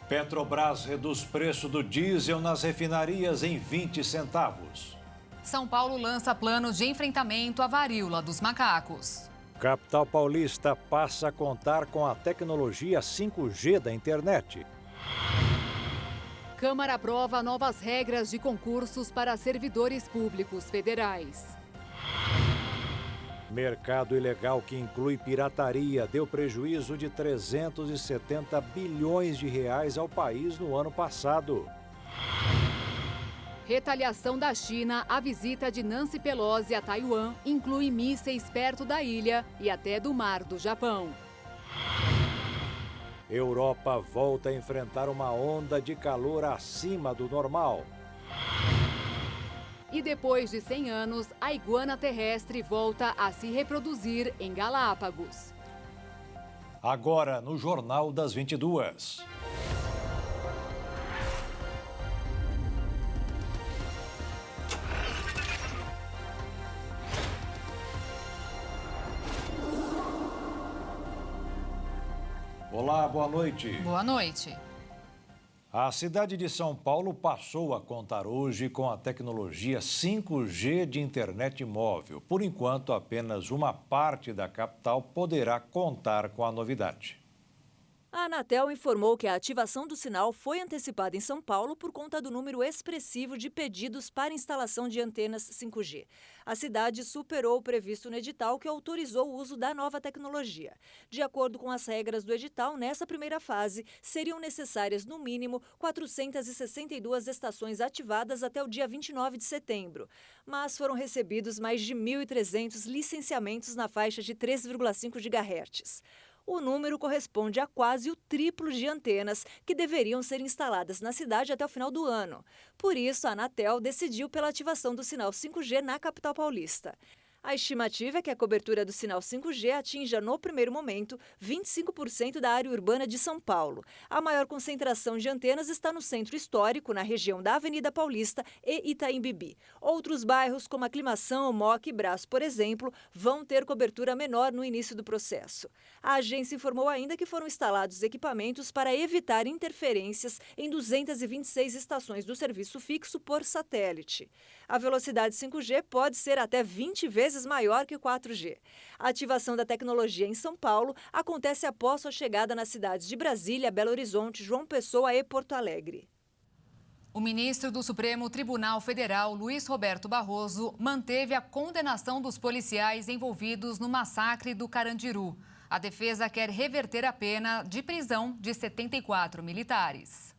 Petrobras reduz preço do diesel nas refinarias em 20 centavos. São Paulo lança plano de enfrentamento à varíola dos macacos. Capital paulista passa a contar com a tecnologia 5G da internet. Câmara aprova novas regras de concursos para servidores públicos federais. Mercado ilegal que inclui pirataria deu prejuízo de 370 bilhões de reais ao país no ano passado. Retaliação da China à visita de Nancy Pelosi a Taiwan inclui mísseis perto da ilha e até do mar do Japão. Europa volta a enfrentar uma onda de calor acima do normal. E depois de 100 anos, a iguana terrestre volta a se reproduzir em Galápagos. Agora, no Jornal das 22. Olá, boa noite. Boa noite. A cidade de São Paulo passou a contar hoje com a tecnologia 5G de internet móvel. Por enquanto, apenas uma parte da capital poderá contar com a novidade. A Anatel informou que a ativação do sinal foi antecipada em São Paulo por conta do número expressivo de pedidos para instalação de antenas 5G. A cidade superou o previsto no edital que autorizou o uso da nova tecnologia. De acordo com as regras do edital, nessa primeira fase, seriam necessárias, no mínimo, 462 estações ativadas até o dia 29 de setembro. Mas foram recebidos mais de 1.300 licenciamentos na faixa de 3,5 GHz. O número corresponde a quase o triplo de antenas que deveriam ser instaladas na cidade até o final do ano. Por isso, a Anatel decidiu pela ativação do sinal 5G na capital paulista. A estimativa é que a cobertura do sinal 5G atinja, no primeiro momento, 25% da área urbana de São Paulo. A maior concentração de antenas está no centro histórico, na região da Avenida Paulista e Itaim Bibi. Outros bairros, como Aclimação, Moca e Brás, por exemplo, vão ter cobertura menor no início do processo. A agência informou ainda que foram instalados equipamentos para evitar interferências em 226 estações do serviço fixo por satélite. A velocidade 5G pode ser até 20 vezes maior que o 4G. A ativação da tecnologia em São Paulo acontece após sua chegada nas cidades de Brasília, Belo Horizonte, João Pessoa e Porto Alegre. O ministro do Supremo Tribunal Federal, Luiz Roberto Barroso, manteve a condenação dos policiais envolvidos no massacre do Carandiru. A defesa quer reverter a pena de prisão de 74 militares.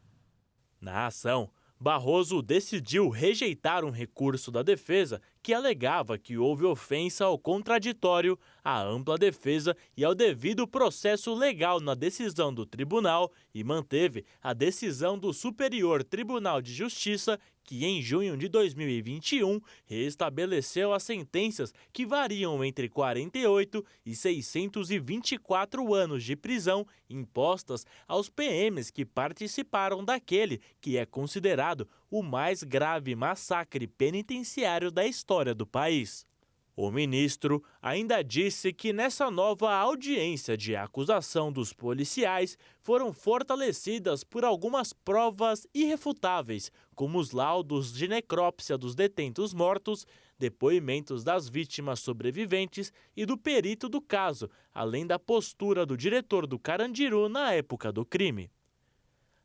Na ação, Barroso decidiu rejeitar um recurso da defesa que alegava que houve ofensa ao contraditório, à ampla defesa e ao devido processo legal na decisão do tribunal e manteve a decisão do Superior Tribunal de Justiça, que em junho de 2021 reestabeleceu as sentenças que variam entre 48 e 624 anos de prisão impostas aos PMs que participaram daquele que é considerado o mais grave massacre penitenciário da história do país. O ministro ainda disse que nessa nova audiência de acusação dos policiais foram fortalecidas por algumas provas irrefutáveis, como os laudos de necrópsia dos detentos mortos, depoimentos das vítimas sobreviventes e do perito do caso, além da postura do diretor do Carandiru na época do crime.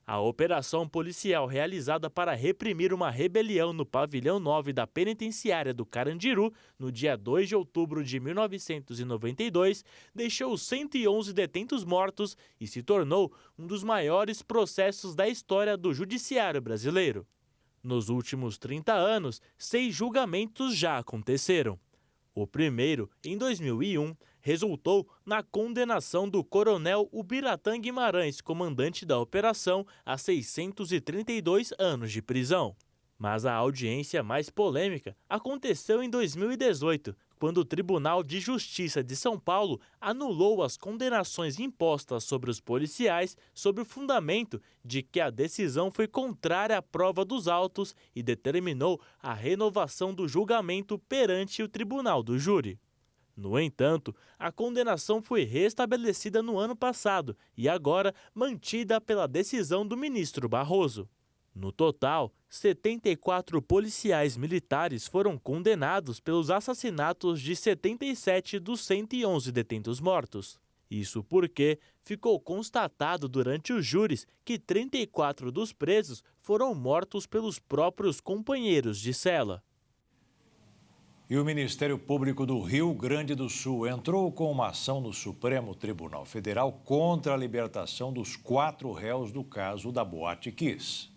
A operação policial realizada para reprimir uma rebelião no pavilhão 9 da penitenciária do Carandiru, no dia 2 de outubro de 1992, deixou 111 detentos mortos e se tornou um dos maiores processos da história do judiciário brasileiro. Nos últimos 30 anos, 6 julgamentos já aconteceram. O primeiro, em 2001, resultou na condenação do coronel Ubiratã Guimarães, comandante da operação, a 632 anos de prisão. Mas a audiência mais polêmica aconteceu em 2018, quando o Tribunal de Justiça de São Paulo anulou as condenações impostas sobre os policiais sob o fundamento de que a decisão foi contrária à prova dos autos e determinou a renovação do julgamento perante o Tribunal do Júri. No entanto, a condenação foi restabelecida no ano passado e agora mantida pela decisão do ministro Barroso. No total, 74 policiais militares foram condenados pelos assassinatos de 77 dos 111 detentos mortos. Isso porque ficou constatado durante os júris que 34 dos presos foram mortos pelos próprios companheiros de cela. E o Ministério Público do Rio Grande do Sul entrou com uma ação no Supremo Tribunal Federal contra a libertação dos 4 réus do caso da Boate Kiss.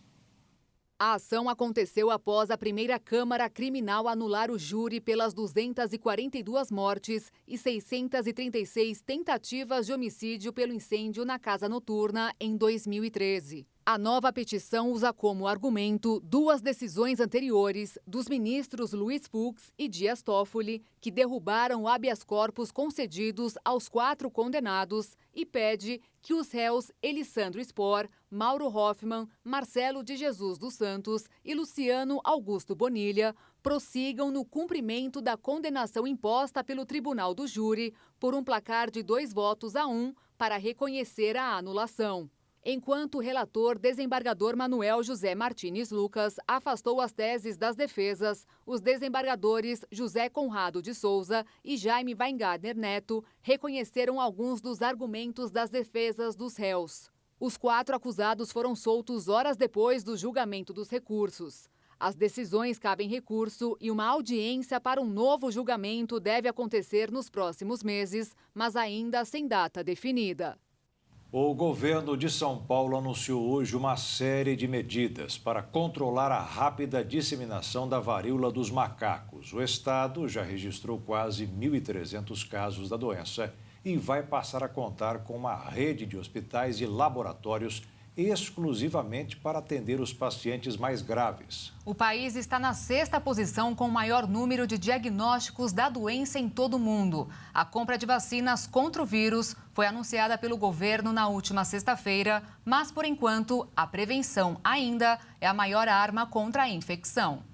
A ação aconteceu após a primeira Câmara Criminal anular o júri pelas 242 mortes e 636 tentativas de homicídio pelo incêndio na casa noturna em 2013. A nova petição usa como argumento 2 decisões anteriores dos ministros Luiz Fux e Dias Toffoli, que derrubaram o habeas corpus concedidos aos 4 condenados, e pede que os réus Elissandro Spor, Mauro Hoffman, Marcelo de Jesus dos Santos e Luciano Augusto Bonilha prossigam no cumprimento da condenação imposta pelo Tribunal do Júri por um placar de 2 votos a 1 para reconhecer a anulação. Enquanto o relator desembargador Manuel José Martins Lucas afastou as teses das defesas, os desembargadores José Conrado de Souza e Jaime Weingartner Neto reconheceram alguns dos argumentos das defesas dos réus. Os 4 acusados foram soltos horas depois do julgamento dos recursos. As decisões cabem recurso e uma audiência para um novo julgamento deve acontecer nos próximos meses, mas ainda sem data definida. O governo de São Paulo anunciou hoje uma série de medidas para controlar a rápida disseminação da varíola dos macacos. O estado já registrou quase 1.300 casos da doença e vai passar a contar com uma rede de hospitais e laboratórios exclusivamente para atender os pacientes mais graves. O país está na 6ª posição com o maior número de diagnósticos da doença em todo o mundo. A compra de vacinas contra o vírus foi anunciada pelo governo na última sexta-feira, mas, por enquanto, a prevenção ainda é a maior arma contra a infecção.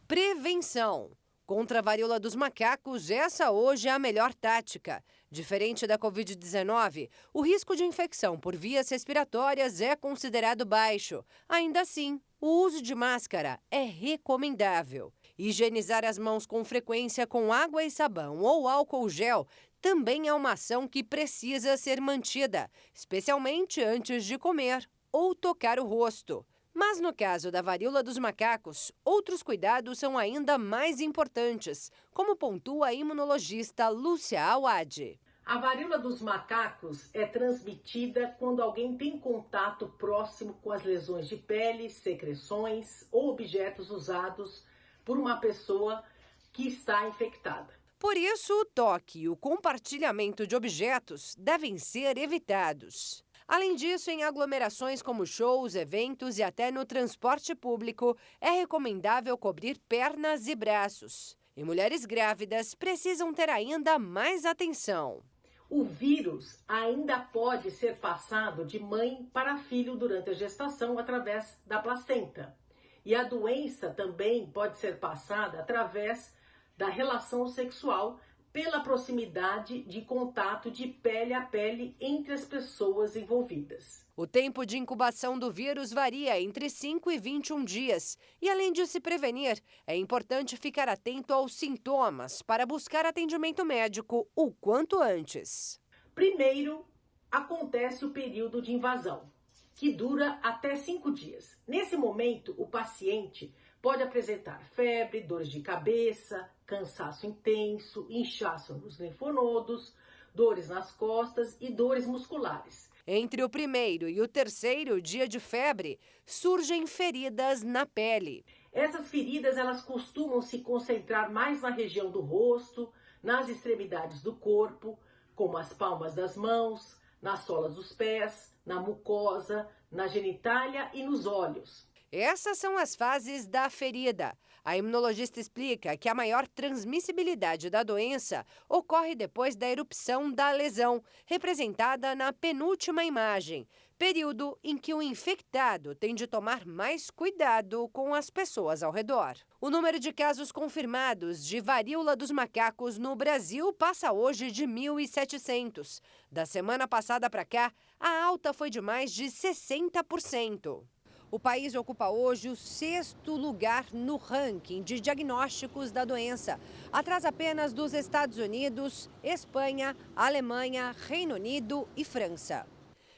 Prevenção. Contra a varíola dos macacos, essa hoje é a melhor tática. Diferente da Covid-19, o risco de infecção por vias respiratórias é considerado baixo. Ainda assim, o uso de máscara é recomendável. Higienizar as mãos com frequência com água e sabão ou álcool gel também é uma ação que precisa ser mantida, especialmente antes de comer ou tocar o rosto. Mas no caso da varíola dos macacos, outros cuidados são ainda mais importantes, como pontua a imunologista Lúcia Awad. A varíola dos macacos é transmitida quando alguém tem contato próximo com as lesões de pele, secreções ou objetos usados por uma pessoa que está infectada. Por isso, o toque e o compartilhamento de objetos devem ser evitados. Além disso, em aglomerações como shows, eventos e até no transporte público, é recomendável cobrir pernas e braços. E mulheres grávidas precisam ter ainda mais atenção. O vírus ainda pode ser passado de mãe para filho durante a gestação através da placenta. E a doença também pode ser passada através da relação sexual, pela proximidade de contato de pele a pele entre as pessoas envolvidas. O tempo de incubação do vírus varia entre 5 e 21 dias. E além de se prevenir, é importante ficar atento aos sintomas para buscar atendimento médico o quanto antes. Primeiro, acontece o período de invasão, que dura até 5 dias. Nesse momento, o paciente pode apresentar febre, dores de cabeça, cansaço intenso, inchaço nos linfonodos, dores nas costas e dores musculares. Entre o primeiro e o terceiro dia de febre, surgem feridas na pele. Essas feridas elas costumam se concentrar mais na região do rosto, nas extremidades do corpo, como as palmas das mãos, nas solas dos pés, na mucosa, na genitália e nos olhos. Essas são as fases da ferida. A imunologista explica que a maior transmissibilidade da doença ocorre depois da erupção da lesão, representada na penúltima imagem. período em que o infectado tem de tomar mais cuidado com as pessoas ao redor. O número de casos confirmados de varíola dos macacos no Brasil passa hoje de 1.700. Da semana passada para cá, a alta foi de mais de 60%. O país ocupa hoje o 6º lugar no ranking de diagnósticos da doença, atrás apenas dos Estados Unidos, Espanha, Alemanha, Reino Unido e França.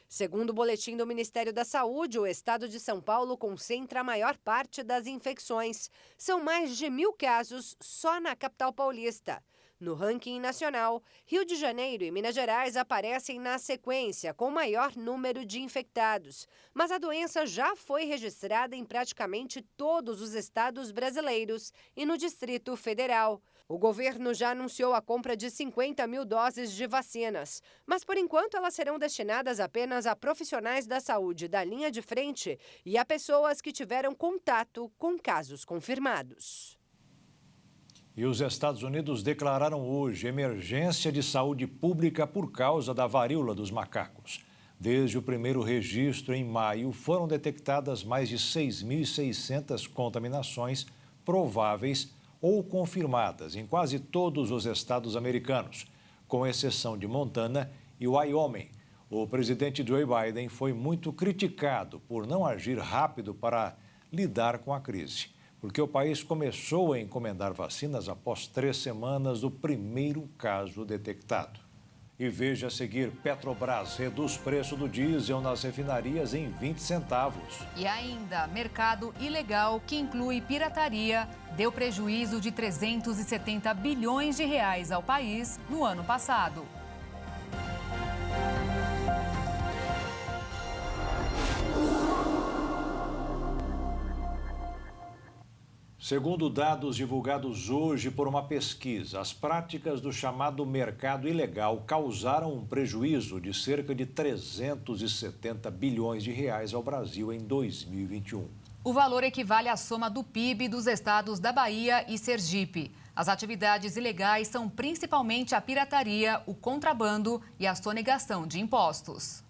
Segundo o boletim do Ministério da Saúde, o estado de São Paulo concentra a maior parte das infecções. São mais de 1.000 casos só na capital paulista. No ranking nacional, Rio de Janeiro e Minas Gerais aparecem na sequência com maior número de infectados. Mas a doença já foi registrada em praticamente todos os estados brasileiros e no Distrito Federal. O governo já anunciou a compra de 50 mil doses de vacinas, mas por enquanto elas serão destinadas apenas a profissionais da saúde da linha de frente e a pessoas que tiveram contato com casos confirmados. E os Estados Unidos declararam hoje emergência de saúde pública por causa da varíola dos macacos. Desde o primeiro registro, em maio, foram detectadas mais de 6.600 contaminações prováveis ou confirmadas em quase todos os estados americanos, com exceção de Montana e Wyoming. O presidente Joe Biden foi muito criticado por não agir rápido para lidar com a crise, porque o país começou a encomendar vacinas após 3 semanas do primeiro caso detectado. E veja a seguir, Petrobras reduz preço do diesel nas refinarias em 20 centavos. E ainda, mercado ilegal, que inclui pirataria, deu prejuízo de 370 bilhões de reais ao país no ano passado. Segundo dados divulgados hoje por uma pesquisa, as práticas do chamado mercado ilegal causaram um prejuízo de cerca de 370 bilhões de reais ao Brasil em 2021. O valor equivale à soma do PIB dos estados da Bahia e Sergipe. As atividades ilegais são principalmente a pirataria, o contrabando e a sonegação de impostos.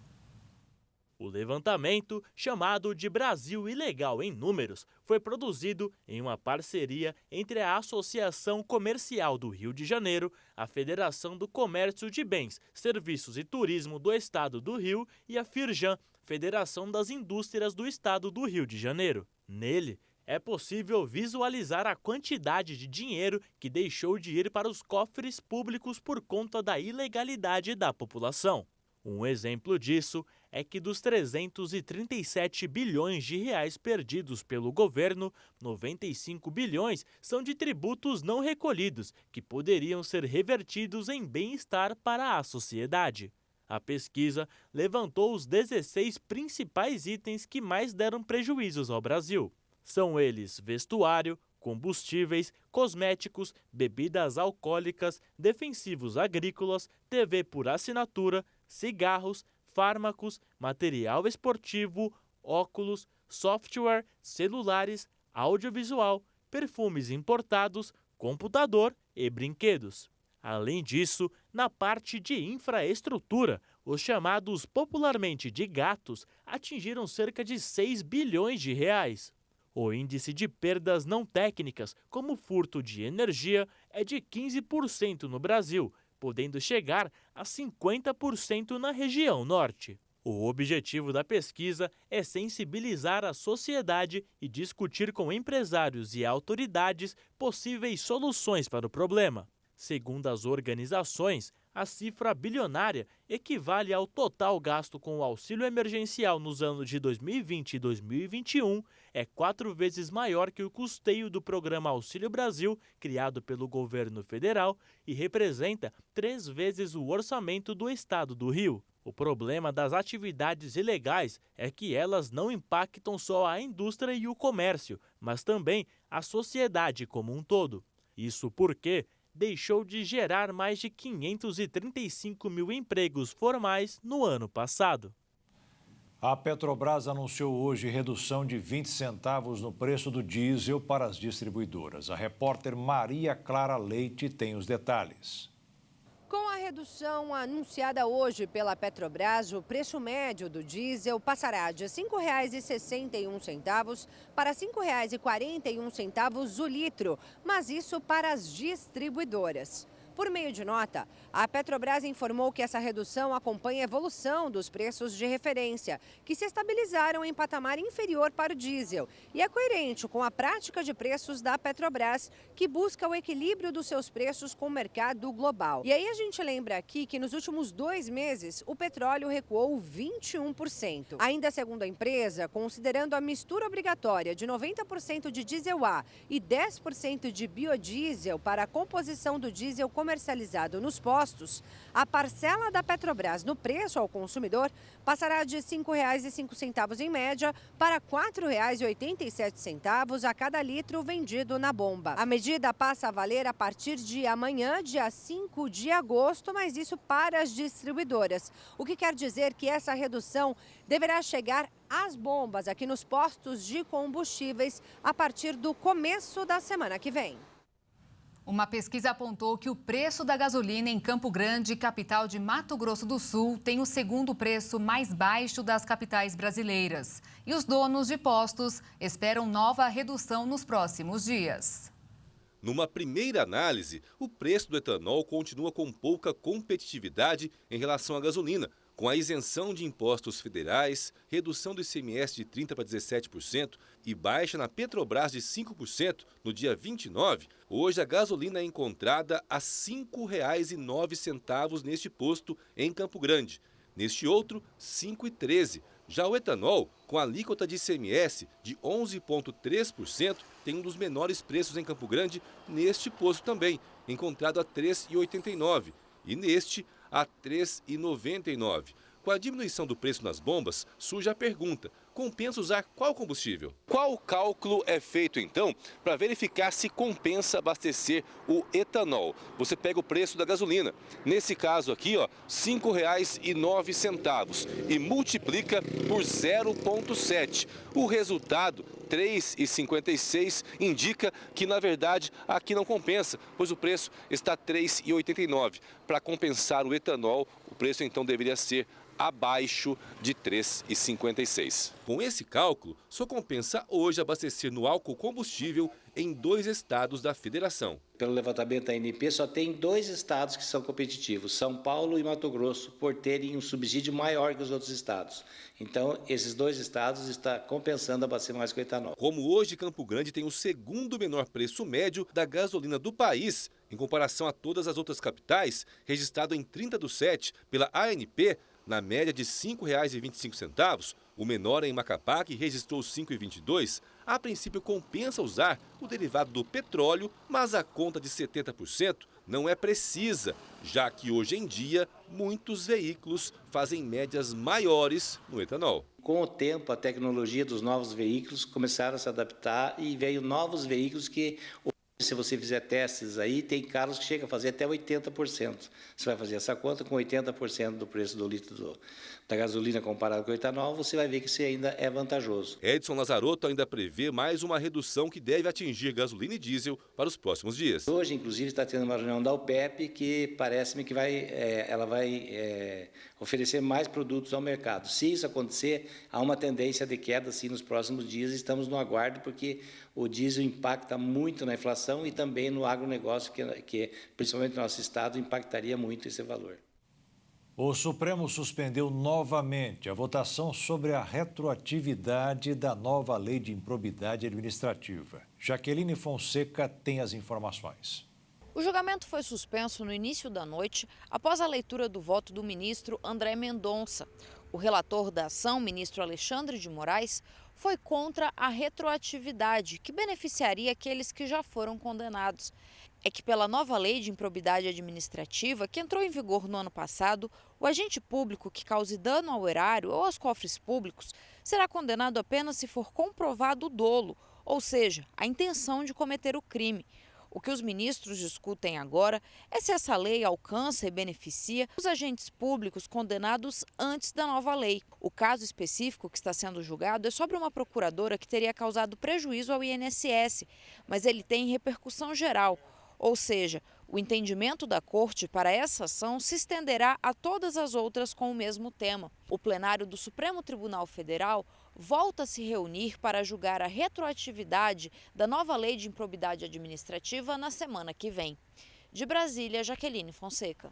O levantamento, chamado de Brasil Ilegal em Números, foi produzido em uma parceria entre a Associação Comercial do Rio de Janeiro, a Federação do Comércio de Bens, Serviços e Turismo do Estado do Rio e a Firjan, Federação das Indústrias do Estado do Rio de Janeiro. Nele, é possível visualizar a quantidade de dinheiro que deixou de ir para os cofres públicos por conta da ilegalidade da população. Um exemplo disso é que dos 337 bilhões de reais perdidos pelo governo, 95 bilhões são de tributos não recolhidos, que poderiam ser revertidos em bem-estar para a sociedade. A pesquisa levantou os 16 principais itens que mais deram prejuízos ao Brasil. São eles vestuário, combustíveis, cosméticos, bebidas alcoólicas, defensivos agrícolas, TV por assinatura, cigarros, fármacos, material esportivo, óculos, software, celulares, audiovisual, perfumes importados, computador e brinquedos. Além disso, na parte de infraestrutura, os chamados popularmente de gatos atingiram cerca de 6 bilhões de reais. O índice de perdas não técnicas, como furto de energia, é de 15% no Brasil, podendo chegar a 50% na região norte. O objetivo da pesquisa é sensibilizar a sociedade e discutir com empresários e autoridades possíveis soluções para o problema. Segundo as organizações, a cifra bilionária equivale ao total gasto com o auxílio emergencial nos anos de 2020 e 2021, é 4 vezes maior que o custeio do programa Auxílio Brasil, criado pelo governo federal, e representa 3 vezes o orçamento do estado do Rio. O problema das atividades ilegais é que elas não impactam só a indústria e o comércio, mas também a sociedade como um todo. Isso porque deixou de gerar mais de 535 mil empregos formais no ano passado. A Petrobras anunciou hoje redução de 20 centavos no preço do diesel para as distribuidoras. A repórter Maria Clara Leite tem os detalhes. Com a redução anunciada hoje pela Petrobras, o preço médio do diesel passará de R$ 5,61 para R$ 5,41 o litro, mas isso para as distribuidoras. Por meio de nota, a Petrobras informou que essa redução acompanha a evolução dos preços de referência, que se estabilizaram em patamar inferior para o diesel, e é coerente com a prática de preços da Petrobras, que busca o equilíbrio dos seus preços com o mercado global. E aí a gente lembra aqui que nos últimos 2 meses o petróleo recuou 21%. Ainda segundo a empresa, considerando a mistura obrigatória de 90% de diesel A e 10% de biodiesel para a composição do diesel comercializado nos postos, a parcela da Petrobras no preço ao consumidor passará de R$ 5,05 em média para R$ 4,87 a cada litro vendido na bomba. A medida passa a valer a partir de amanhã, dia 5 de agosto, mas isso para as distribuidoras. O que quer dizer que essa redução deverá chegar às bombas aqui nos postos de combustíveis a partir do começo da semana que vem. Uma pesquisa apontou que o preço da gasolina em Campo Grande, capital de Mato Grosso do Sul, tem o segundo preço mais baixo das capitais brasileiras. E os donos de postos esperam nova redução nos próximos dias. Numa primeira análise, o preço do etanol continua com pouca competitividade em relação à gasolina, com a isenção de impostos federais, redução do ICMS de 30% para 17% e baixa na Petrobras de 5% no dia 29, hoje a gasolina é encontrada a R$ 5,09 neste posto em Campo Grande. Neste outro, R$ 5,13. Já o etanol, com alíquota de ICMS de 11,3%, tem um dos menores preços em Campo Grande neste posto também, encontrado a R$ 3,89 e neste a R$ 3,99. Com a diminuição do preço nas bombas, surge a pergunta: compensa usar qual combustível? Qual cálculo é feito, então, para verificar se compensa abastecer o etanol? Você pega o preço da gasolina, nesse caso aqui, ó, R$ 5,09 e multiplica por 0,7. O resultado, R$ 3,56, indica que, na verdade, aqui não compensa, pois o preço está R$ 3,89. Para compensar o etanol, o preço então deveria ser abaixo de R$ 3,56. Com esse cálculo, só compensa hoje abastecer no álcool combustível em 2 estados da federação. Pelo levantamento da ANP, só tem 2 estados que são competitivos, São Paulo e Mato Grosso, por terem um subsídio maior que os outros estados. Então, esses 2 estados estão compensando abastecer mais com o etanol. Como hoje Campo Grande tem o segundo menor preço médio da gasolina do país, em comparação a todas as outras capitais, registrado em 30/7 pela ANP, na média de R$ 5,25, o menor é em Macapá, que registrou R$ 5,22. A princípio compensa usar o derivado do petróleo, mas a conta de 70% não é precisa, já que hoje em dia muitos veículos fazem médias maiores no etanol. Com o tempo, a tecnologia dos novos veículos começaram a se adaptar e veio novos veículos que, se você fizer testes aí, tem carros que chegam a fazer até 80%. Você vai fazer essa conta com 80% do preço do litro da gasolina comparado com o etanol, você vai ver que isso ainda é vantajoso. Edson Lazarotto ainda prevê mais uma redução que deve atingir gasolina e diesel para os próximos dias. Hoje, inclusive, está tendo uma reunião da OPEP que parece-me que ela vai oferecer mais produtos ao mercado. Se isso acontecer, há uma tendência de queda sim, nos próximos dias. Estamos no aguardo porque o diesel impacta muito na inflação e também no agronegócio, que principalmente no nosso estado, impactaria muito esse valor. O Supremo suspendeu novamente a votação sobre a retroatividade da nova lei de improbidade administrativa. Jaqueline Fonseca tem as informações. O julgamento foi suspenso no início da noite após a leitura do voto do ministro André Mendonça. O relator da ação, ministro Alexandre de Moraes, foi contra a retroatividade, que beneficiaria aqueles que já foram condenados. É que pela nova lei de improbidade administrativa, que entrou em vigor no ano passado, o agente público que cause dano ao erário ou aos cofres públicos será condenado apenas se for comprovado o dolo, ou seja, a intenção de cometer o crime. O que os ministros discutem agora é se essa lei alcança e beneficia os agentes públicos condenados antes da nova lei. O caso específico que está sendo julgado é sobre uma procuradora que teria causado prejuízo ao INSS, mas ele tem repercussão geral. Ou seja, O entendimento da Corte para essa ação se estenderá a todas as outras com o mesmo tema. O plenário do Supremo Tribunal Federal volta a se reunir para julgar a retroatividade da nova lei de improbidade administrativa na semana que vem. De Brasília, Jaqueline Fonseca.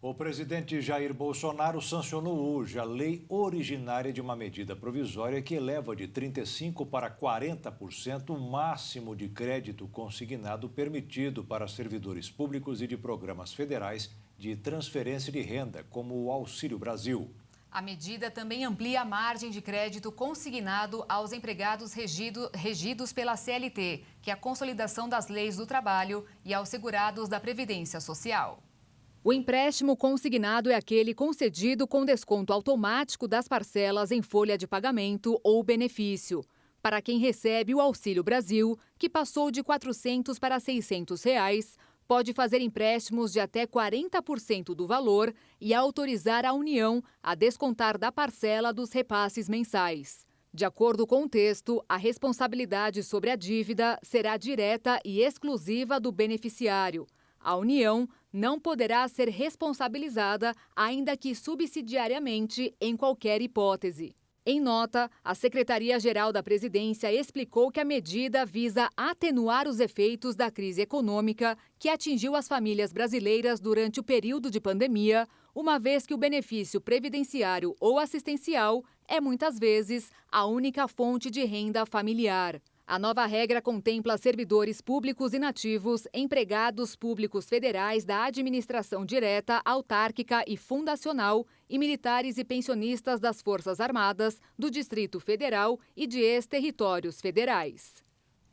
O presidente Jair Bolsonaro sancionou hoje a lei originária de uma medida provisória que eleva de 35% para 40% o máximo de crédito consignado permitido para servidores públicos e de programas federais de transferência de renda, como o Auxílio Brasil. A medida também amplia a margem de crédito consignado aos empregados regidos pela CLT, que é a Consolidação das Leis do Trabalho, e aos segurados da Previdência Social. O empréstimo consignado é aquele concedido com desconto automático das parcelas em folha de pagamento ou benefício. Para quem recebe o Auxílio Brasil, que passou de R$ 400 para R$ 600, pode fazer empréstimos de até 40% do valor e autorizar a União a descontar da parcela dos repasses mensais. De acordo com o texto, a responsabilidade sobre a dívida será direta e exclusiva do beneficiário. A União não poderá ser responsabilizada, ainda que subsidiariamente, em qualquer hipótese. Em nota, a Secretaria-Geral da Presidência explicou que a medida visa atenuar os efeitos da crise econômica que atingiu as famílias brasileiras durante o período de pandemia, uma vez que o benefício previdenciário ou assistencial é, muitas vezes, a única fonte de renda familiar. A nova regra contempla servidores públicos inativos, empregados públicos federais da administração direta, autárquica e fundacional e militares e pensionistas das Forças Armadas, do Distrito Federal e de ex-territórios federais.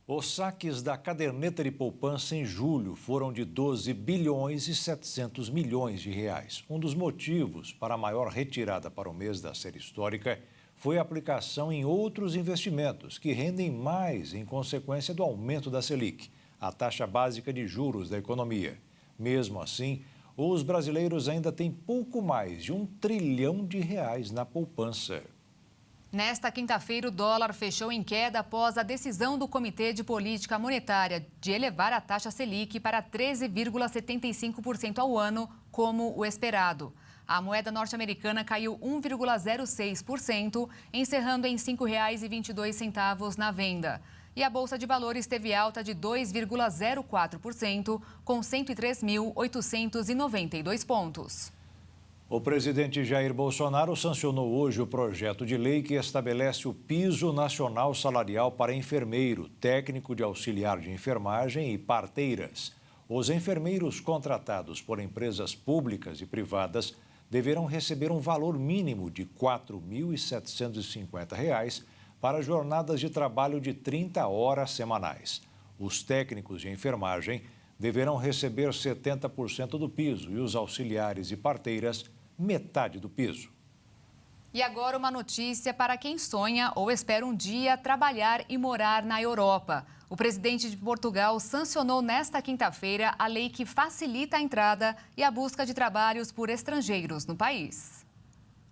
Os saques da caderneta de poupança em julho foram de 12 bilhões e 700 milhões de reais. Um dos motivos para a maior retirada para o mês da série histórica foi a aplicação em outros investimentos, que rendem mais em consequência do aumento da Selic, a taxa básica de juros da economia. Mesmo assim, os brasileiros ainda têm pouco mais de R$1 trilhão na poupança. Nesta quinta-feira, o dólar fechou em queda após a decisão do Comitê de Política Monetária de elevar a taxa Selic para 13,75% ao ano, como o esperado. A moeda norte-americana caiu 1,06%, encerrando em R$ 5,22 na venda. E a Bolsa de Valores teve alta de 2,04%, com 103.892 pontos. O presidente Jair Bolsonaro sancionou hoje o projeto de lei que estabelece o piso nacional salarial para enfermeiro, técnico de auxiliar de enfermagem e parteiras. Os enfermeiros contratados por empresas públicas e privadas deverão receber um valor mínimo de R$ 4.750 para jornadas de trabalho de 30 horas semanais. Os técnicos de enfermagem deverão receber 70% do piso e os auxiliares e parteiras metade do piso. E agora uma notícia para quem sonha ou espera um dia trabalhar e morar na Europa. O presidente de Portugal sancionou nesta quinta-feira a lei que facilita a entrada e a busca de trabalhos por estrangeiros no país.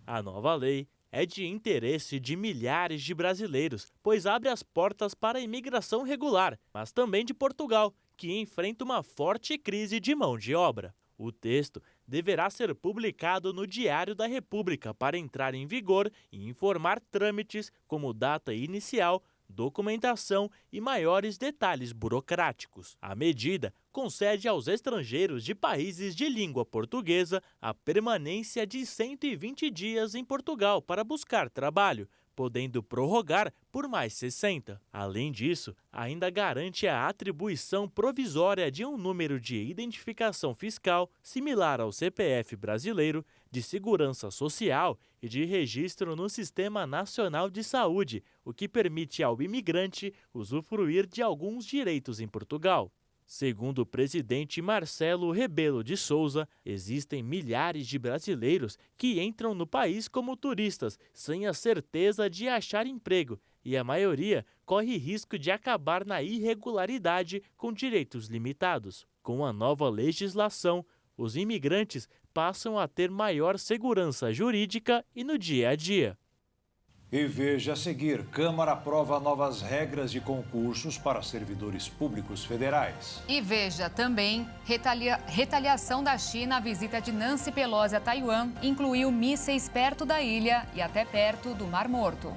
A nova lei é de interesse de milhares de brasileiros, pois abre as portas para a imigração regular, mas também de Portugal, que enfrenta uma forte crise de mão de obra. O texto deverá ser publicado no Diário da República para entrar em vigor e informar trâmites como data inicial, documentação e maiores detalhes burocráticos. A medida concede aos estrangeiros de países de língua portuguesa a permanência de 120 dias em Portugal para buscar trabalho, podendo prorrogar por mais 60. Além disso, ainda garante a atribuição provisória de um número de identificação fiscal similar ao CPF brasileiro, de segurança social e de registro no Sistema Nacional de Saúde, o que permite ao imigrante usufruir de alguns direitos em Portugal. Segundo o presidente Marcelo Rebelo de Souza, existem milhares de brasileiros que entram no país como turistas, sem a certeza de achar emprego, e a maioria corre risco de acabar na irregularidade com direitos limitados. Com a nova legislação, os imigrantes passam a ter maior segurança jurídica e no dia a dia. E veja a seguir, Câmara aprova novas regras de concursos para servidores públicos federais. E veja também, retaliação da China à visita de Nancy Pelosi a Taiwan incluiu mísseis perto da ilha e até perto do Mar Morto.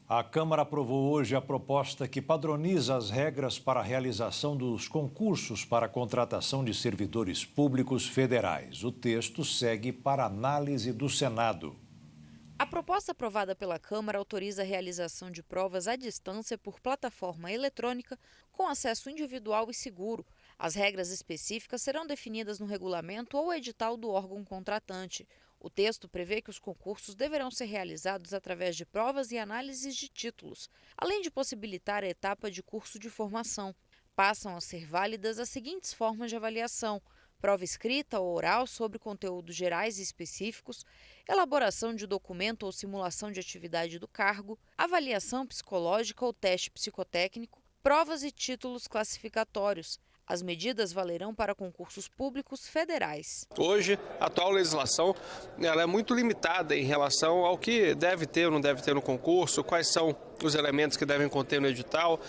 A Câmara aprovou hoje a proposta que padroniza as regras para a realização dos concursos para a contratação de servidores públicos federais. O texto segue para análise do Senado. A proposta aprovada pela Câmara autoriza a realização de provas à distância por plataforma eletrônica com acesso individual e seguro. As regras específicas serão definidas no regulamento ou edital do órgão contratante. O texto prevê que os concursos deverão ser realizados através de provas e análises de títulos, além de possibilitar a etapa de curso de formação. Passam a ser válidas as seguintes formas de avaliação: prova escrita ou oral sobre conteúdos gerais e específicos, elaboração de documento ou simulação de atividade do cargo, avaliação psicológica ou teste psicotécnico, provas e títulos classificatórios. As medidas valerão para concursos públicos federais. Hoje, a atual legislação ela é muito limitada em relação ao que deve ter ou não deve ter no concurso, quais são os elementos que devem conter no edital,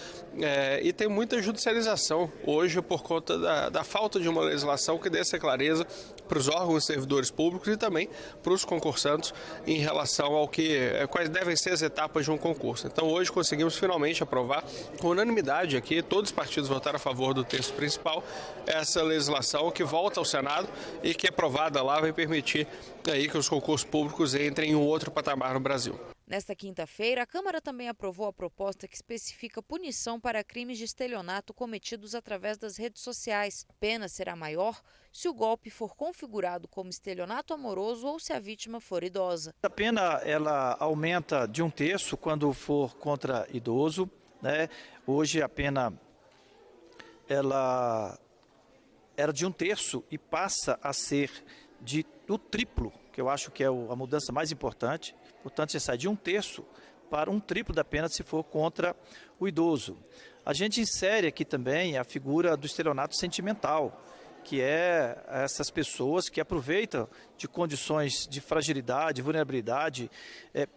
e tem muita judicialização hoje por conta da falta de uma legislação que dê essa clareza para os órgãos servidores públicos e também para os concursantes em relação ao quais devem ser as etapas de um concurso. Então hoje conseguimos finalmente aprovar com unanimidade aqui, todos os partidos votaram a favor do texto principal, essa legislação que volta ao Senado e que aprovada lá vai permitir aí que os concursos públicos entrem em um outro patamar no Brasil. Nesta quinta-feira, a Câmara também aprovou a proposta que especifica punição para crimes de estelionato cometidos através das redes sociais. A pena será maior se o golpe for configurado como estelionato amoroso ou se a vítima for idosa. A pena ela aumenta de 1/3 quando for contra idoso, né? Hoje a pena ela era de 1/3 e passa a ser do triplo, que eu acho que é a mudança mais importante. Portanto, você sai de 1/3 para 1/3 da pena se for contra o idoso. A gente insere aqui também a figura do estelionato sentimental, que é essas pessoas que aproveitam de condições de fragilidade, vulnerabilidade,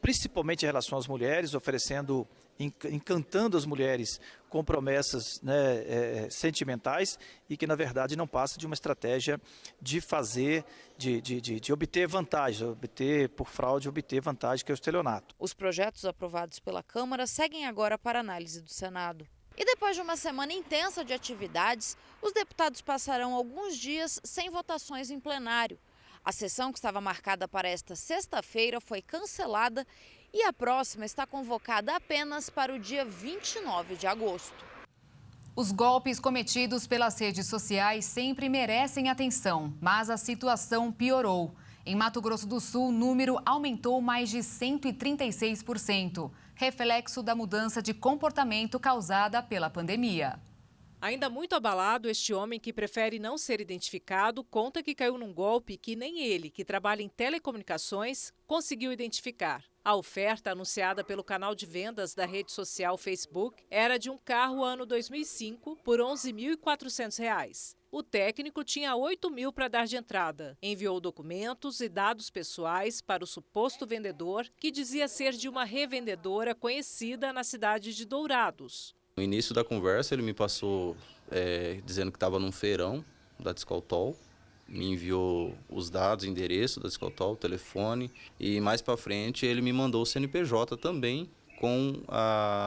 principalmente em relação às mulheres, oferecendo, encantando as mulheres com promessas, né, sentimentais e que, na verdade, não passa de uma estratégia de fazer, de obter vantagem, por fraude, obter vantagem, que é o estelionato. Os projetos aprovados pela Câmara seguem agora para análise do Senado. E depois de uma semana intensa de atividades, os deputados passarão alguns dias sem votações em plenário. A sessão que estava marcada para esta sexta-feira foi cancelada e a próxima está convocada apenas para o dia 29 de agosto. Os golpes cometidos pelas redes sociais sempre merecem atenção, mas a situação piorou. Em Mato Grosso do Sul, o número aumentou mais de 136%, reflexo da mudança de comportamento causada pela pandemia. Ainda muito abalado, este homem, que prefere não ser identificado, conta que caiu num golpe que nem ele, que trabalha em telecomunicações, conseguiu identificar. A oferta anunciada pelo canal de vendas da rede social Facebook era de um carro ano 2005 por R$ 11.400. O técnico tinha R$ 8.000 para dar de entrada. Enviou documentos e dados pessoais para o suposto vendedor, que dizia ser de uma revendedora conhecida na cidade de Dourados. No início da conversa, ele me passou dizendo que estava num feirão da Descoltol, me enviou os dados, o endereço da Descoltol, o telefone, e mais para frente ele me mandou o CNPJ também, com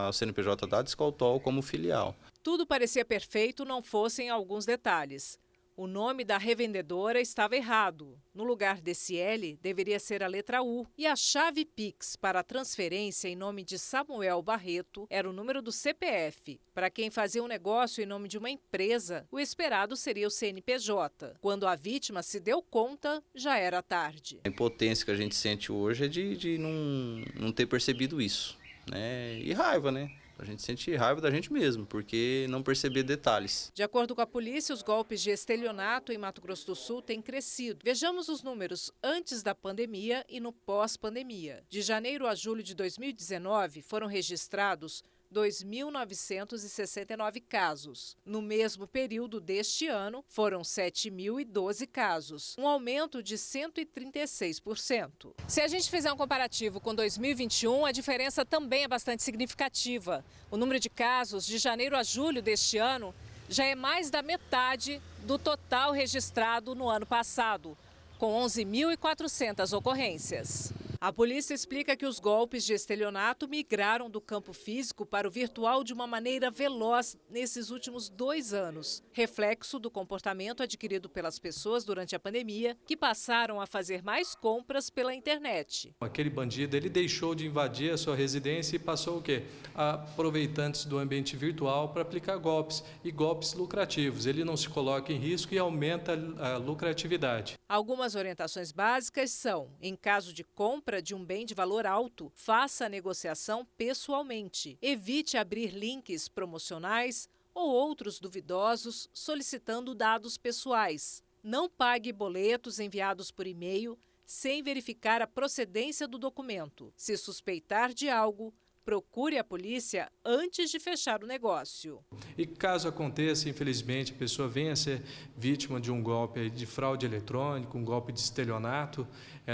o CNPJ da Descoltol como filial. Tudo parecia perfeito, não fossem alguns detalhes. O nome da revendedora estava errado. No lugar desse L, deveria ser a letra U. E a chave Pix para a transferência em nome de Samuel Barreto era o número do CPF. Para quem fazia um negócio em nome de uma empresa, o esperado seria o CNPJ. Quando a vítima se deu conta, já era tarde. A impotência que a gente sente hoje é de não ter percebido isso, né? E raiva, né? A gente sente raiva da gente mesmo, porque não perceber detalhes. De acordo com a polícia, os golpes de estelionato em Mato Grosso do Sul têm crescido. Vejamos os números antes da pandemia e no pós-pandemia. De janeiro a julho de 2019, foram registrados 2.969 casos. No mesmo período deste ano, foram 7.012 casos, um aumento de 136%. Se a gente fizer um comparativo com 2021, a diferença também é bastante significativa. O número de casos de janeiro a julho deste ano já é mais da metade do total registrado no ano passado, com 11.400 ocorrências. A polícia explica que os golpes de estelionato migraram do campo físico para o virtual de uma maneira veloz nesses últimos 2 anos, reflexo do comportamento adquirido pelas pessoas durante a pandemia, que passaram a fazer mais compras pela internet. Aquele bandido, ele deixou de invadir a sua residência e passou o quê? Aproveitantes do ambiente virtual para aplicar golpes, e golpes lucrativos. Ele não se coloca em risco e aumenta a lucratividade. Algumas orientações básicas são, em caso de compra de um bem de valor alto, faça a negociação pessoalmente. Evite abrir links promocionais ou outros duvidosos solicitando dados pessoais. Não pague boletos enviados por e-mail sem verificar a procedência do documento. Se suspeitar de algo, procure a polícia antes de fechar o negócio. E caso aconteça, infelizmente, a pessoa venha a ser vítima de um golpe de fraude eletrônica, um golpe de estelionato,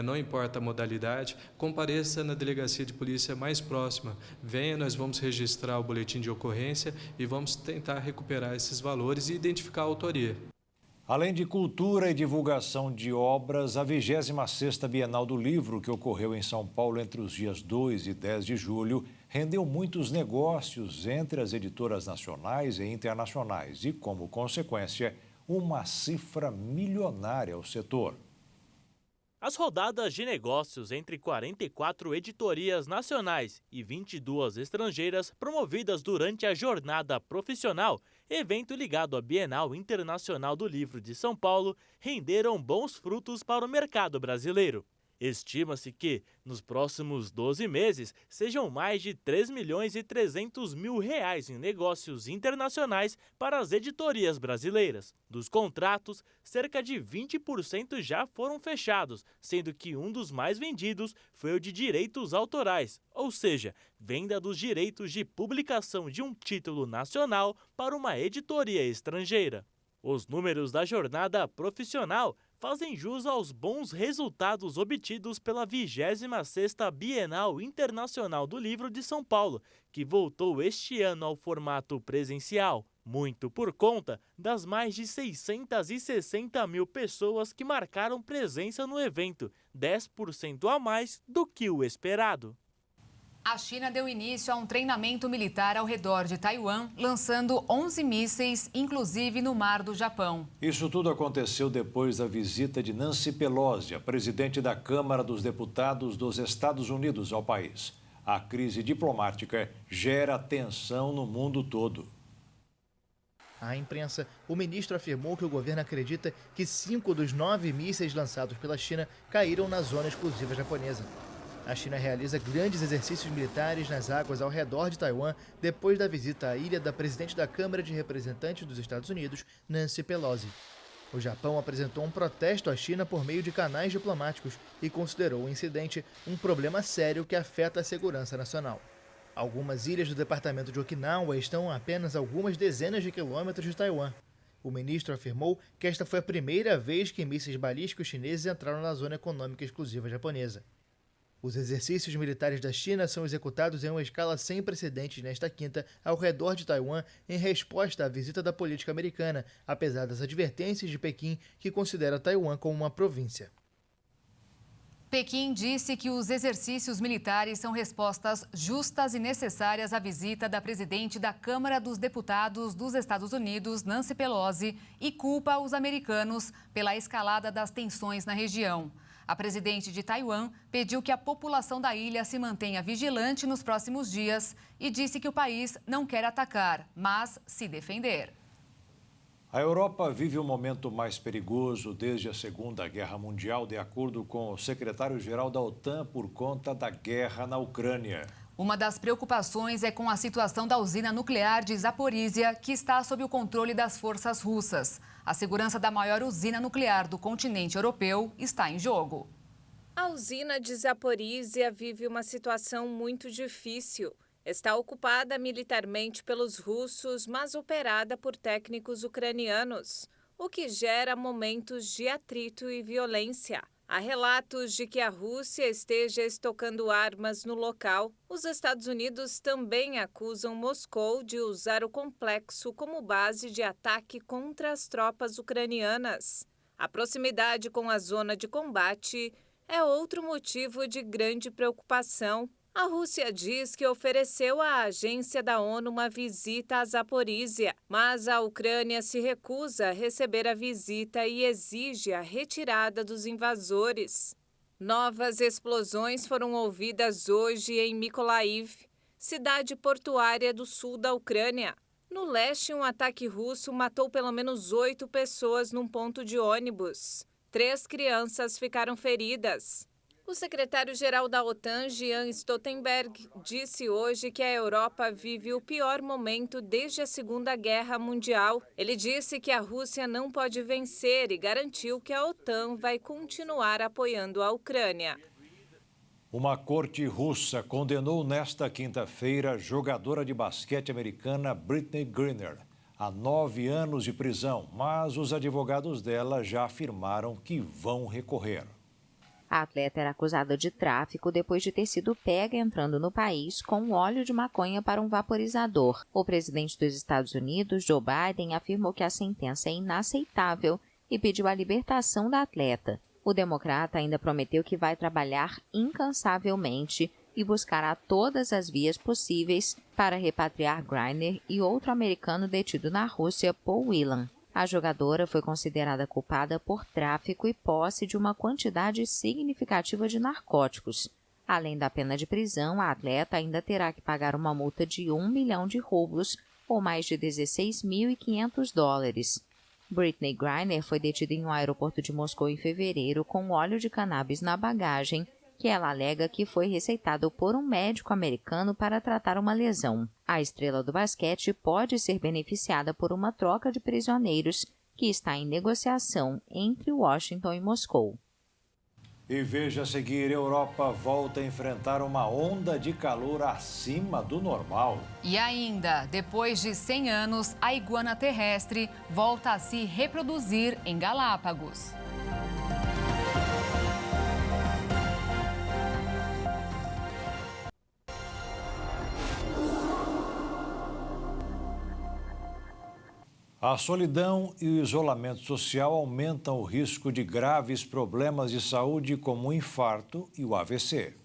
não importa a modalidade, compareça na delegacia de polícia mais próxima. Venha, nós vamos registrar o boletim de ocorrência e vamos tentar recuperar esses valores e identificar a autoria. Além de cultura e divulgação de obras, a 26ª Bienal do Livro, que ocorreu em São Paulo entre os dias 2 e 10 de julho, rendeu muitos negócios entre as editoras nacionais e internacionais e, como consequência, uma cifra milionária ao setor. As rodadas de negócios entre 44 editorias nacionais e 22 estrangeiras promovidas durante a Jornada Profissional, evento ligado à Bienal Internacional do Livro de São Paulo, renderam bons frutos para o mercado brasileiro. Estima-se que, nos próximos 12 meses, sejam mais de 3.300.000 reais em negócios internacionais para as editorias brasileiras. Dos contratos, cerca de 20% já foram fechados, sendo que um dos mais vendidos foi o de direitos autorais, ou seja, venda dos direitos de publicação de um título nacional para uma editoria estrangeira. Os números da jornada profissional fazem jus aos bons resultados obtidos pela 26ª Bienal Internacional do Livro de São Paulo, que voltou este ano ao formato presencial, muito por conta das mais de 660.000 pessoas que marcaram presença no evento, 10% a mais do que o esperado. A China deu início a um treinamento militar ao redor de Taiwan, lançando 11 mísseis, inclusive no mar do Japão. Isso tudo aconteceu depois da visita de Nancy Pelosi, a presidente da Câmara dos Deputados dos Estados Unidos, ao país. A crise diplomática gera tensão no mundo todo. À imprensa, o ministro afirmou que o governo acredita que 5 dos 9 mísseis lançados pela China caíram na zona exclusiva japonesa. A China realiza grandes exercícios militares nas águas ao redor de Taiwan depois da visita à ilha da presidente da Câmara de Representantes dos Estados Unidos, Nancy Pelosi. O Japão apresentou um protesto à China por meio de canais diplomáticos e considerou o incidente um problema sério que afeta a segurança nacional. Algumas ilhas do departamento de Okinawa estão a apenas algumas dezenas de quilômetros de Taiwan. O ministro afirmou que esta foi a primeira vez que mísseis balísticos chineses entraram na zona econômica exclusiva japonesa. Os exercícios militares da China são executados em uma escala sem precedentes nesta quinta ao redor de Taiwan em resposta à visita da política americana, apesar das advertências de Pequim, que considera Taiwan como uma província. Pequim disse que os exercícios militares são respostas justas e necessárias à visita da presidente da Câmara dos Deputados dos Estados Unidos, Nancy Pelosi, e culpa os americanos pela escalada das tensões na região. A presidente de Taiwan pediu que a população da ilha se mantenha vigilante nos próximos dias e disse que o país não quer atacar, mas se defender. A Europa vive um momento mais perigoso desde a Segunda Guerra Mundial, de acordo com o secretário-geral da OTAN, por conta da guerra na Ucrânia. Uma das preocupações é com a situação da usina nuclear de Zaporísia, que está sob o controle das forças russas. A segurança da maior usina nuclear do continente europeu está em jogo. A usina de Zaporísia vive uma situação muito difícil. está ocupada militarmente pelos russos, mas operada por técnicos ucranianos, o que gera momentos de atrito e violência. Há relatos de que a Rússia esteja estocando armas no local. Os Estados Unidos também acusam Moscou de usar o complexo como base de ataque contra as tropas ucranianas. A proximidade com a zona de combate é outro motivo de grande preocupação. A Rússia diz que ofereceu à agência da ONU uma visita a Zaporízia, mas a Ucrânia se recusa a receber a visita e exige a retirada dos invasores. Novas explosões foram ouvidas hoje em Mykolaiv, cidade portuária do sul da Ucrânia. No leste, um ataque russo matou pelo menos 8 pessoas num ponto de ônibus. 3 crianças ficaram feridas. O secretário-geral da OTAN, Jens Stoltenberg, disse hoje que a Europa vive o pior momento desde a Segunda Guerra Mundial. Ele disse que a Rússia não pode vencer e garantiu que a OTAN vai continuar apoiando a Ucrânia. Uma corte russa condenou nesta quinta-feira a jogadora de basquete americana Brittney Griner a 9 anos de prisão, mas os advogados dela já afirmaram que vão recorrer. A atleta era acusada de tráfico depois de ter sido pega entrando no país com óleo de maconha para um vaporizador. O presidente dos Estados Unidos, Joe Biden, afirmou que a sentença é inaceitável e pediu a libertação da atleta. O democrata ainda prometeu que vai trabalhar incansavelmente e buscará todas as vias possíveis para repatriar Griner e outro americano detido na Rússia, Paul Whelan. A jogadora foi considerada culpada por tráfico e posse de uma quantidade significativa de narcóticos. Além da pena de prisão, a atleta ainda terá que pagar uma multa de 1 milhão de rublos, ou mais de $16.500. Brittney Griner foi detida em um aeroporto de Moscou em fevereiro com óleo de cannabis na bagagem, que ela alega que foi receitado por um médico americano para tratar uma lesão. A estrela do basquete pode ser beneficiada por uma troca de prisioneiros que está em negociação entre Washington e Moscou. E veja a seguir, Europa volta a enfrentar uma onda de calor acima do normal. E ainda, depois de 100 anos, a iguana terrestre volta a se reproduzir em Galápagos. A solidão e o isolamento social aumentam o risco de graves problemas de saúde como o infarto e o AVC.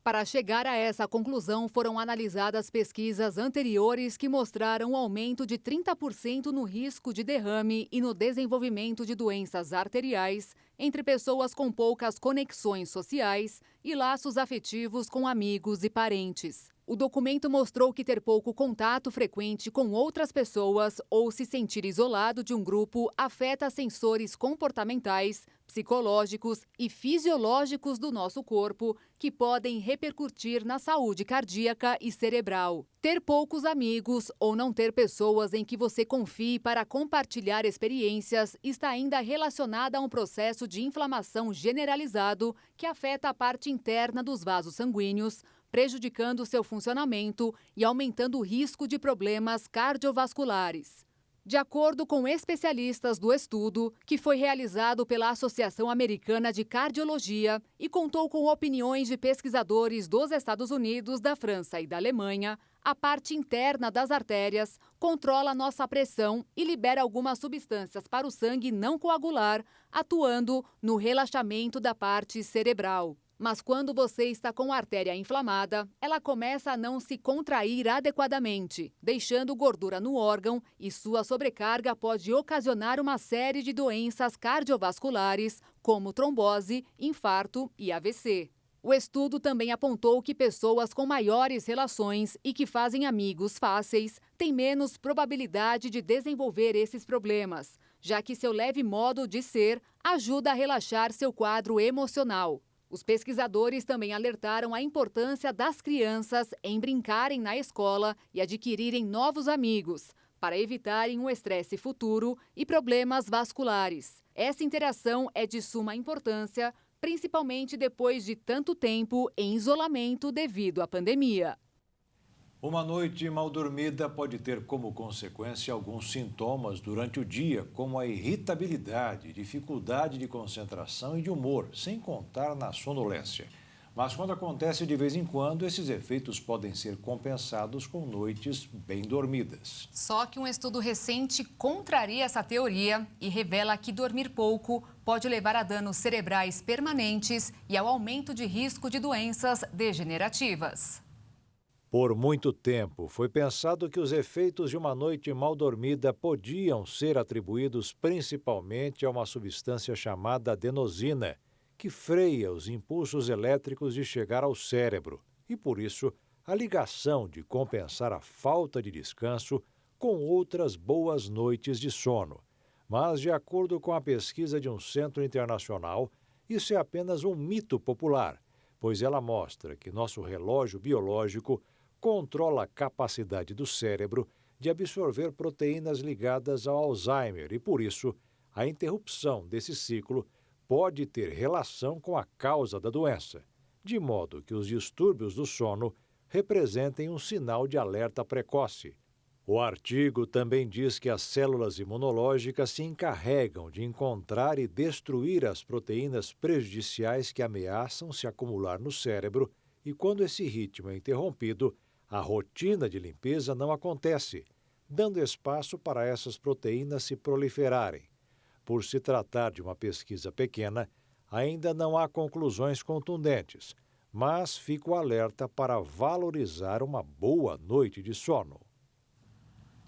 Para chegar a essa conclusão, foram analisadas pesquisas anteriores que mostraram um aumento de 30% no risco de derrame e no desenvolvimento de doenças arteriais entre pessoas com poucas conexões sociais e laços afetivos com amigos e parentes. O documento mostrou que ter pouco contato frequente com outras pessoas ou se sentir isolado de um grupo afeta sensores comportamentais, psicológicos e fisiológicos do nosso corpo, que podem repercutir na saúde cardíaca e cerebral. Ter poucos amigos ou não ter pessoas em que você confie para compartilhar experiências está ainda relacionada a um processo de inflamação generalizado que afeta a parte interna dos vasos sanguíneos, prejudicando seu funcionamento e aumentando o risco de problemas cardiovasculares. De acordo com especialistas do estudo, que foi realizado pela Associação Americana de Cardiologia e contou com opiniões de pesquisadores dos Estados Unidos, da França e da Alemanha, a parte interna das artérias controla nossa pressão e libera algumas substâncias para o sangue não coagular, atuando no relaxamento da parte cerebral. Mas quando você está com a artéria inflamada, ela começa a não se contrair adequadamente, deixando gordura no órgão, e sua sobrecarga pode ocasionar uma série de doenças cardiovasculares, como trombose, infarto e AVC. O estudo também apontou que pessoas com maiores relações e que fazem amigos fáceis têm menos probabilidade de desenvolver esses problemas, já que seu leve modo de ser ajuda a relaxar seu quadro emocional. Os pesquisadores também alertaram a importância das crianças em brincarem na escola e adquirirem novos amigos, para evitarem um estresse futuro e problemas vasculares. Essa interação é de suma importância, principalmente depois de tanto tempo em isolamento devido à pandemia. Uma noite mal dormida pode ter como consequência alguns sintomas durante o dia, como a irritabilidade, dificuldade de concentração e de humor, sem contar na sonolência. Mas quando acontece de vez em quando, esses efeitos podem ser compensados com noites bem dormidas. Só que um estudo recente contraria essa teoria e revela que dormir pouco pode levar a danos cerebrais permanentes e ao aumento de risco de doenças degenerativas. Por muito tempo, foi pensado que os efeitos de uma noite mal dormida podiam ser atribuídos principalmente a uma substância chamada adenosina, que freia os impulsos elétricos de chegar ao cérebro, e por isso a ligação de compensar a falta de descanso com outras boas noites de sono. Mas, de acordo com a pesquisa de um centro internacional, isso é apenas um mito popular, pois ela mostra que nosso relógio biológico controla a capacidade do cérebro de absorver proteínas ligadas ao Alzheimer e, por isso, a interrupção desse ciclo pode ter relação com a causa da doença, de modo que os distúrbios do sono representem um sinal de alerta precoce. O artigo também diz que as células imunológicas se encarregam de encontrar e destruir as proteínas prejudiciais que ameaçam se acumular no cérebro e, quando esse ritmo é interrompido, a rotina de limpeza não acontece, dando espaço para essas proteínas se proliferarem. Por se tratar de uma pesquisa pequena, ainda não há conclusões contundentes, mas fica o alerta para valorizar uma boa noite de sono.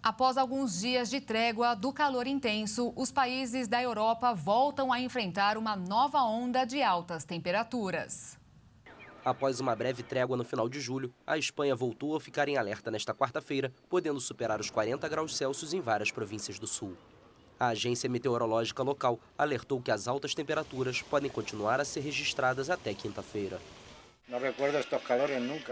Após alguns dias de trégua do calor intenso, os países da Europa voltam a enfrentar uma nova onda de altas temperaturas. Após uma breve trégua no final de julho, a Espanha voltou a ficar em alerta nesta quarta-feira, podendo superar os 40 graus Celsius em várias províncias do sul. A agência meteorológica local alertou que as altas temperaturas podem continuar a ser registradas até quinta-feira.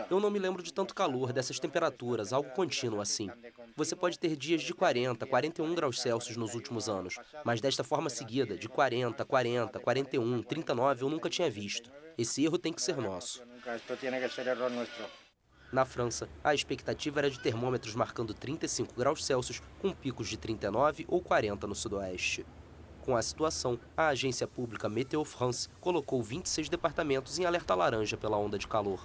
Eu não me lembro de tanto calor, dessas temperaturas, algo contínuo assim. Você pode ter dias de 40, 41 graus Celsius nos últimos anos, mas desta forma seguida, de 40, 40, 41, 39, eu nunca tinha visto. Esse erro tem que ser nosso. Na França, a expectativa era de termômetros marcando 35 graus Celsius, com picos de 39 ou 40 no sudoeste. Com a situação, a agência pública Météo France colocou 26 departamentos em alerta laranja pela onda de calor.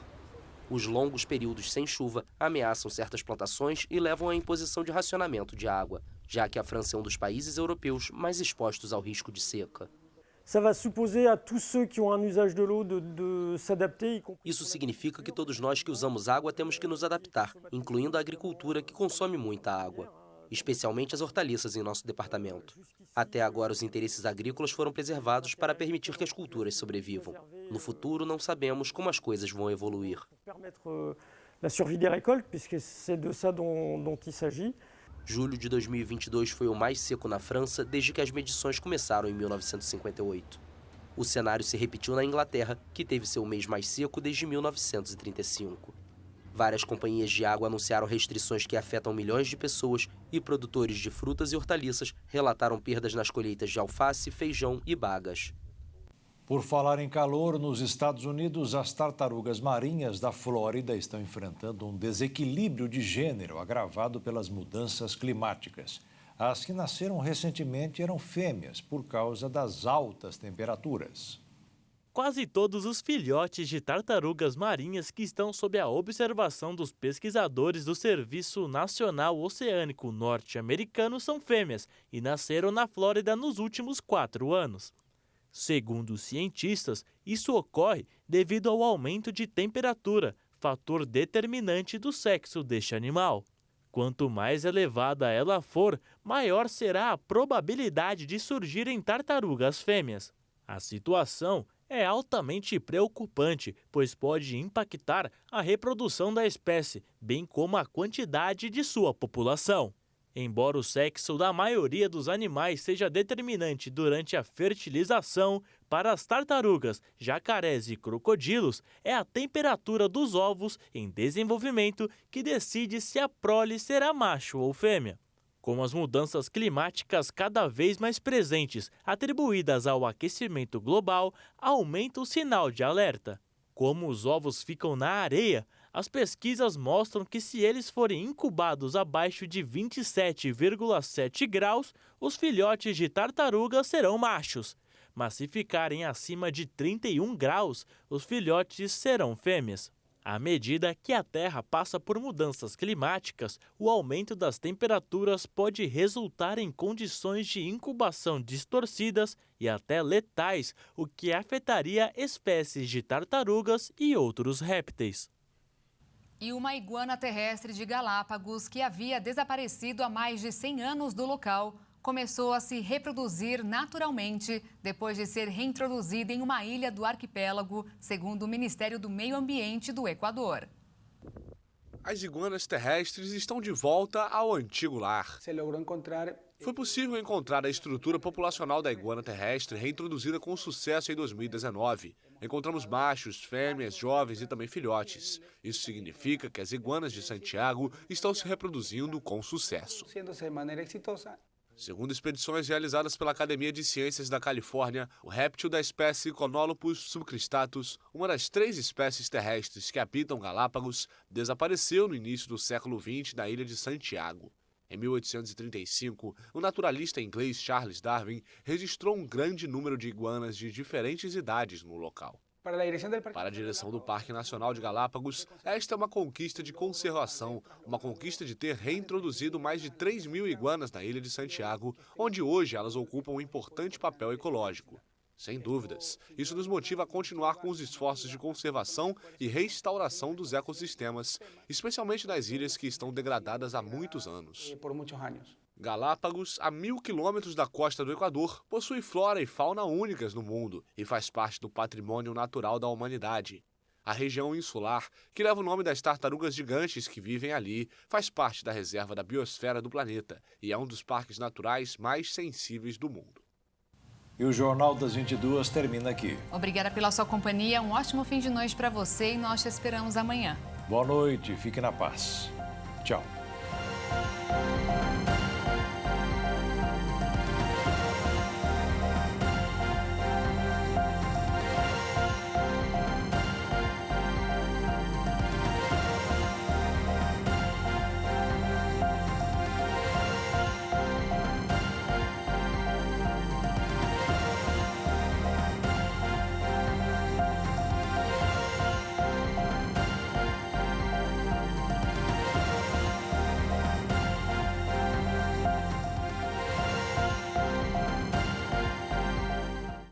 Os longos períodos sem chuva ameaçam certas plantações e levam à imposição de racionamento de água, já que a França é um dos países europeus mais expostos ao risco de seca. Isso significa que todos nós que usamos água temos que nos adaptar, incluindo a agricultura que consome muita água, especialmente as hortaliças em nosso departamento. Até agora, os interesses agrícolas foram preservados para permitir que as culturas sobrevivam. No futuro, não sabemos como as coisas vão evoluir. Julho de 2022 foi o mais seco na França desde que as medições começaram em 1958. O cenário se repetiu na Inglaterra, que teve seu mês mais seco desde 1935. Várias companhias de água anunciaram restrições que afetam milhões de pessoas e produtores de frutas e hortaliças relataram perdas nas colheitas de alface, feijão e bagas. Por falar em calor, nos Estados Unidos, as tartarugas marinhas da Flórida estão enfrentando um desequilíbrio de gênero agravado pelas mudanças climáticas. As que nasceram recentemente eram fêmeas por causa das altas temperaturas. Quase todos os filhotes de tartarugas marinhas que estão sob a observação dos pesquisadores do Serviço Nacional Oceânico Norte-Americano são fêmeas e nasceram na Flórida nos últimos 4 anos. Segundo os cientistas, isso ocorre devido ao aumento de temperatura, fator determinante do sexo deste animal. Quanto mais elevada ela for, maior será a probabilidade de surgirem tartarugas fêmeas. A situação é altamente preocupante, pois pode impactar a reprodução da espécie, bem como a quantidade de sua população. Embora o sexo da maioria dos animais seja determinante durante a fertilização, para as tartarugas, jacarés e crocodilos, é a temperatura dos ovos em desenvolvimento que decide se a prole será macho ou fêmea. Com as mudanças climáticas cada vez mais presentes, atribuídas ao aquecimento global, aumenta o sinal de alerta. Como os ovos ficam na areia, As pesquisas mostram que se eles forem incubados abaixo de 27,7 graus, os filhotes de tartaruga serão machos. Mas se ficarem acima de 31 graus, os filhotes serão fêmeas. À medida que a Terra passa por mudanças climáticas, o aumento das temperaturas pode resultar em condições de incubação distorcidas e até letais, o que afetaria espécies de tartarugas e outros répteis. E uma iguana terrestre de Galápagos, que havia desaparecido há mais de 100 anos do local, começou a se reproduzir naturalmente depois de ser reintroduzida em uma ilha do arquipélago, segundo o Ministério do Meio Ambiente do Equador. As iguanas terrestres estão de volta ao antigo lar. Foi possível encontrar a estrutura populacional da iguana terrestre reintroduzida com sucesso em 2019. Encontramos machos, fêmeas, jovens e também filhotes. Isso significa que as iguanas de Santiago estão se reproduzindo com sucesso. Segundo expedições realizadas pela Academia de Ciências da Califórnia, o réptil da espécie Conolopus subcristatus, uma das 3 espécies terrestres que habitam Galápagos, desapareceu no início do século XX na ilha de Santiago. Em 1835, o naturalista inglês Charles Darwin registrou um grande número de iguanas de diferentes idades no local. Para a direção do Parque Nacional de Galápagos, esta é uma conquista de conservação, uma conquista de ter reintroduzido mais de 3.000 iguanas na ilha de Santiago, onde hoje elas ocupam um importante papel ecológico. Sem dúvidas, isso nos motiva a continuar com os esforços de conservação e restauração dos ecossistemas, especialmente nas ilhas que estão degradadas há muitos anos. Galápagos, a 1.000 quilômetros da costa do Equador, possui flora e fauna únicas no mundo e faz parte do patrimônio natural da humanidade. A região insular, que leva o nome das tartarugas gigantes que vivem ali, faz parte da reserva da biosfera do planeta e é um dos parques naturais mais sensíveis do mundo. E o Jornal das 22 termina aqui. Obrigada pela sua companhia, um ótimo fim de noite para você e nós te esperamos amanhã. Boa noite, fique na paz. Tchau.